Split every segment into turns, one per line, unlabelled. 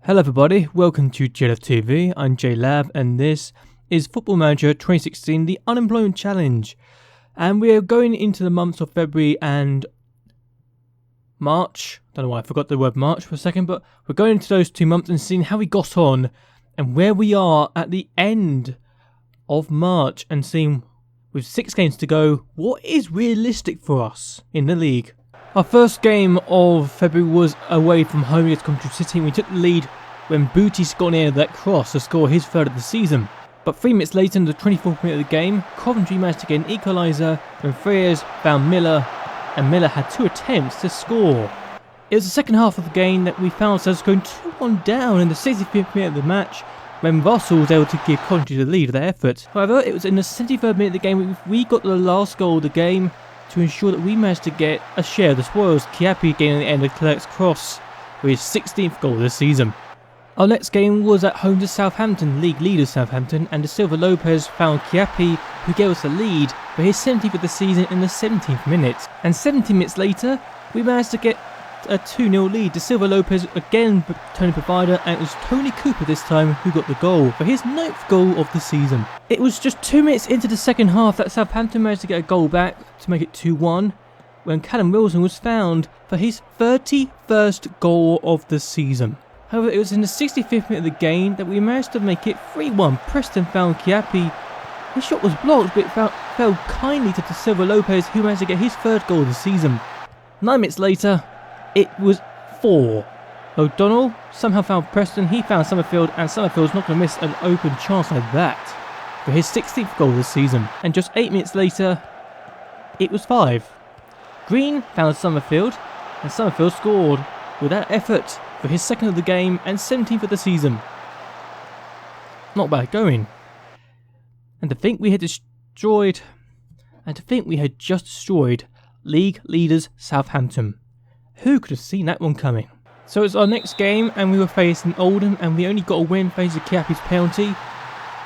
Hello everybody, welcome to JLABTV. I'm JLAB and this is Football Manager 2016, the Unemployment Challenge. And we are going into the months of February and March. Don't know why I forgot the word March for a second, but we're going into those 2 months and seeing how we got on and where we are at the end of March and seeing, with 6 games to go, what is realistic for us in the league. Our first game of February was away from home against Coventry City, and we took the lead when Booty got near that cross to score his third of the season. But 3 minutes later, in the 24th minute of the game, Coventry managed to get an equaliser when Frears found Miller, and Miller had 2 attempts to score. It was the second half of the game that we found ourselves going 2-1 down in the 65th minute of the match, when Russell was able to give Coventry the lead of their effort. However, it was in the 73rd minute of the game we got the last goal of the game to ensure that we managed to get a share of the spoils, Chiappi getting the end of Clerc's cross for his 16th goal of the season. Our next game was at home to Southampton, league leaders Southampton, and De Silva Lopez found Chiappi, who gave us the lead for his 17th of the season in the 17th minute. And 17 minutes later, we managed to get a 2-0 lead. De Silva Lopez again Tony provider, and it was Tony Cooper this time who got the goal for his 9th goal of the season. It was just 2 minutes into the second half that Southampton managed to get a goal back to make it 2-1 when Callum Wilson was found for his 31st goal of the season. However, it was in the 65th minute of the game that we managed to make it 3-1. Preston found Chiappi. His shot was blocked, but it fell kindly to De Silva Lopez, who managed to get his 3rd goal of the season. 9 minutes later, it was 4. O'Donnell somehow found Preston, he found Summerfield, and Summerfield's not going to miss an open chance like that for his 16th goal of the season. And just 8 minutes later, it was 5. Green found Summerfield, and Summerfield scored without effort for his 2nd of the game and 17th of the season. Not bad going. And to think we had just destroyed league leaders Southampton. Who could have seen that one coming? So it's our next game, and we were facing Oldham, and we only got a win thanks to Chiappi's penalty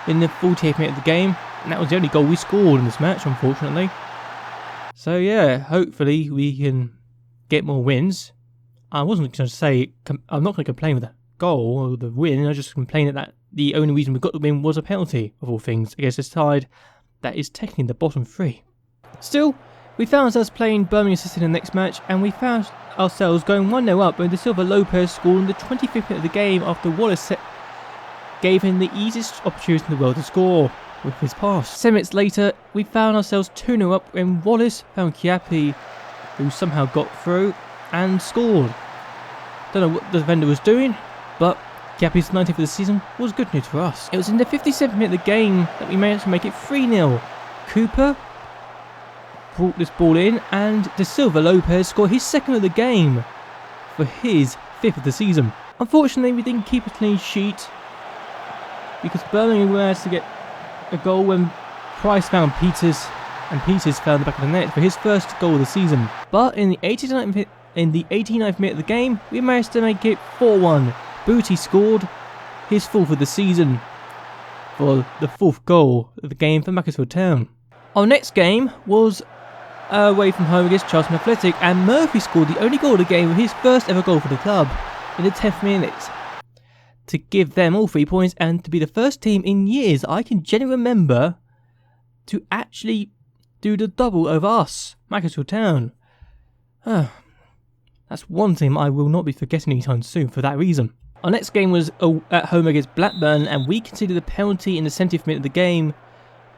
in the 48th minute of the game, and that was the only goal we scored in this match, unfortunately. So yeah, hopefully we can get more wins. I wasn't going to say, I'm not going to complain with the goal or the win, I just complained that the only reason we got the win was a penalty, of all things, against a side that is technically in the bottom 3. Still, we found ourselves playing Birmingham City in the next match, and we found ourselves going 1-0 up when De Silva Lopez scored in the 25th minute of the game after Wallace gave him the easiest opportunity in the world to score with his pass. 7 minutes later, we found ourselves 2-0 up when Wallace found Chiappi, who somehow got through and scored. Don't know what the defender was doing, but Chiappi's 19th of the season was good news for us. It was in the 57th minute of the game that we managed to make it 3-0. Cooper brought this ball in, and De Silva Lopez scored his 2nd of the game for his 5th of the season. Unfortunately, we didn't keep a clean sheet because Birmingham managed to get a goal when Price found Peters, and Peters found the back of the net for his 1st goal of the season. But in the 89th minute of the game, we managed to make it 4-1. Booty scored his 4th of the season for the 4th goal of the game for Macclesfield Town. Our next game was away from home against Charlton Athletic, and Murphy scored the only goal of the game with his 1st ever goal for the club in the 10th minute to give them all 3 points and to be the first team in years I can genuinely remember to actually do the double over us, Macclesfield Town. That's one team I will not be forgetting anytime soon for that reason. Our next game was at home against Blackburn, and we conceded a penalty in the 70th minute of the game,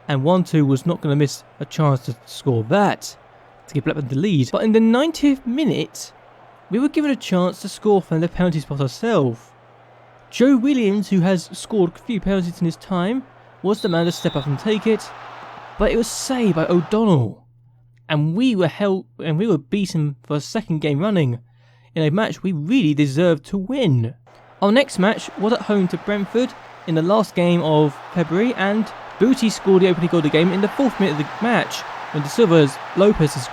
and 1-2 was not going to miss a chance to score that to give Blackburn the lead. But in the 90th minute, we were given a chance to score from the penalty spot ourselves. Joe Williams, who has scored a few penalties in his time, was the man to step up and take it, but it was saved by O'Donnell, and we were beaten for a 2nd game running in a match we really deserved to win. Our next match was at home to Brentford in the last game of February, and Booty scored the opening goal of the game in the 4th minute of the match when De Silva Lopez's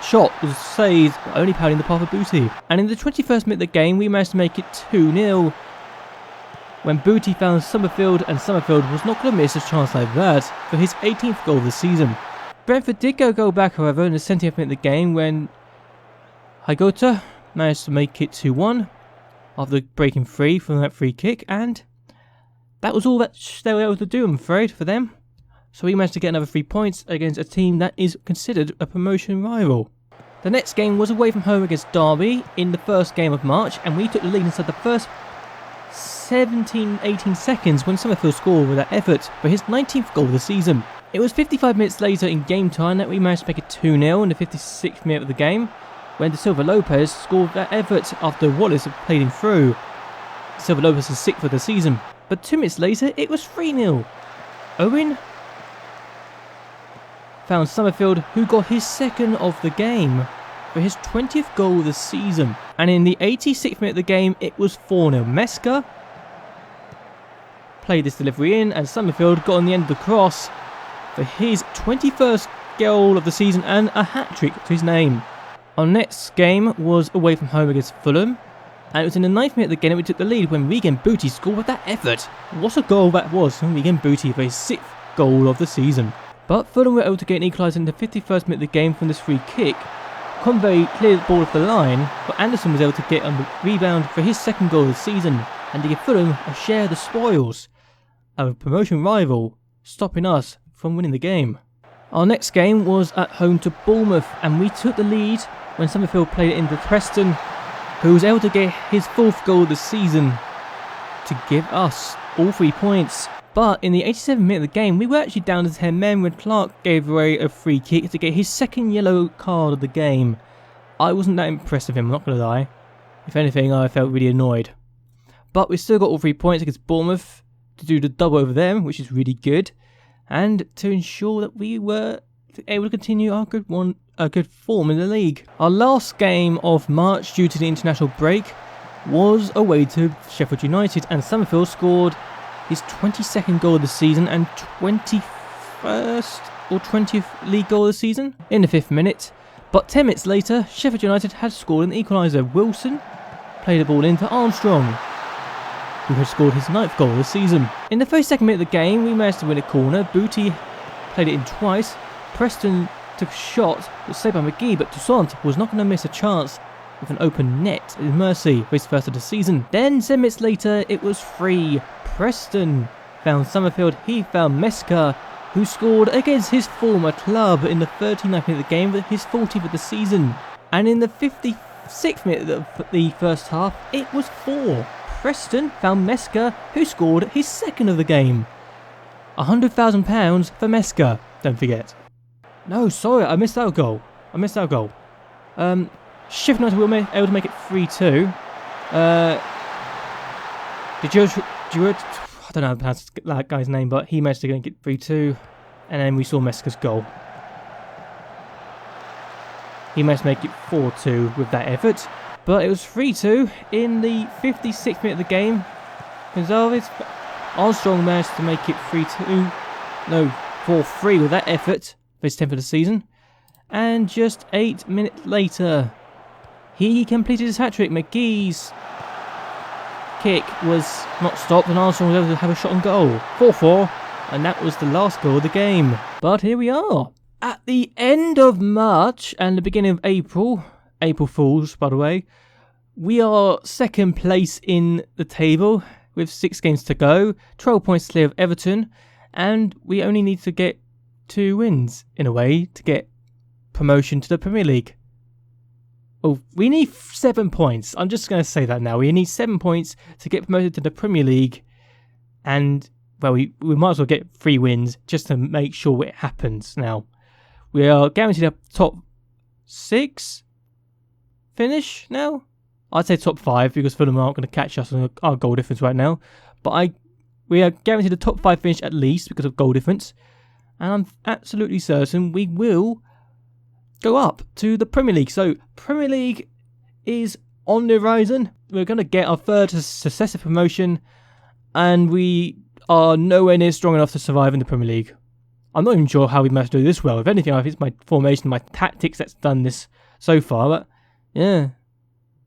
shot was saved, but only pounding the path of Booty. And in the 21st minute of the game, we managed to make it 2-0 when Booty found Summerfield, and Summerfield was not going to miss a chance like that for his 18th goal of the season. Brentford did get a goal back, however, in the 70th minute of the game when Higota managed to make it 2-1 after breaking free from that free kick, and that was all that they were able to do, I'm afraid, for them. So we managed to get another 3 points against a team that is considered a promotion rival. The next game was away from home against Derby in the first game of March, and we took the lead inside the first 17-18 seconds when Summerfield scored with that effort for his 19th goal of the season. It was 55 minutes later in game time that we managed to make it 2-0 in the 56th minute of the game, when De Silva Lopez scored that effort after Wallace had played him through. De Silva Lopez is 6th for the season, but 2 minutes later it was 3-0. Owen found Summerfield, who got his second of the game for his 20th goal of the season. And in the 86th minute of the game, it was 4-0. Meska played this delivery in, and Summerfield got on the end of the cross for his 21st goal of the season and a hat-trick to his name. Our next game was away from home against Fulham, and it was in the 9th minute of the game that we took the lead when Regan Booty scored with that effort. What a goal that was from Regan Booty for his 6th goal of the season. But Fulham were able to get an equaliser in the 51st minute of the game from this free kick. Convey cleared the ball off the line, but Anderson was able to get on the rebound for his 2nd goal of the season, and to give Fulham a share of the spoils of a promotion rival, stopping us from winning the game. Our next game was at home to Bournemouth, and we took the lead when Summerfield played it into Preston, who was able to get his 4th goal of the season to give us all 3 points. But in the 87th minute of the game, we were actually down to 10 men when Clark gave away a free kick to get his 2nd yellow card of the game. I wasn't that impressed with him, I'm not going to lie. If anything, I felt really annoyed. But we still got all 3 points against Bournemouth to do the double over them, which is really good, and to ensure that we were able to continue our good form in the league. Our last game of March due to the international break was away to Sheffield United, and Summerfield scored his 22nd goal of the season and 21st or 20th league goal of the season in the 5th minute. But 10 minutes later, Sheffield United had scored an equaliser. Wilson played the ball into Armstrong, who had scored his 9th goal of the season. In the 32nd minute of the game, we managed to win a corner. Booty played it in twice. Preston took a shot that was saved by McGee, but Toussaint was not going to miss a chance with an open net in Mercy for his 1st of the season. Then 7 minutes later, it was free. Preston found Summerfield, he found Meska, who scored against his former club in the 39th minute of the game with his 40th of the season. And in the 56th minute of the first half, it was 4. Preston found Meska, who scored his 2nd of the game. £100,000 for Meska, don't forget. No, sorry, I missed out a goal. Sheffield United were able to make it 3-2. I don't know how to pronounce that guy's name, but he managed to get 3-2, and then we saw Meska's goal. He managed to make it 4-2 with that effort, but it was 3-2 in the 56th minute of the game. Armstrong managed to make it 4-3 with that effort for his 10th of the season, and just 8 minutes later, he completed his hat-trick. McGee's kick was not stopped, and Armstrong was able to have a shot on goal. 4-4, and that was the last goal of the game. But here we are. At the end of March and the beginning of April Fools, by the way, we are 2nd place in the table with 6 games to go, 12 points clear of Everton, and we only need to get 2 wins, in a way, to get promotion to the Premier League. Oh, we need 7 points. I'm just going to say that now. We need 7 points to get promoted to the Premier League. And, well, we might as well get 3 wins just to make sure it happens now. We are guaranteed a top 6 finish now. I'd say top 5 because Fulham aren't going to catch us on our goal difference right now. But we are guaranteed a top 5 finish at least because of goal difference. And I'm absolutely certain we will go up to the Premier League. So Premier League is on the horizon. We're going to get our 3rd successive promotion, and we are nowhere near strong enough to survive in the Premier League. I'm not even sure how we managed to do this well. If anything, I think it's my formation, my tactics that's done this so far. But yeah,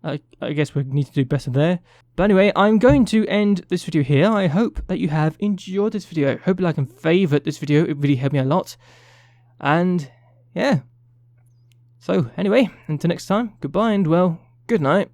I guess we need to do better there. But anyway, I'm going to end this video here. I hope that you have enjoyed this video. Hope you like and favourite this video. It really helped me a lot. And yeah. So, anyway, until next time, goodbye and, well, good night.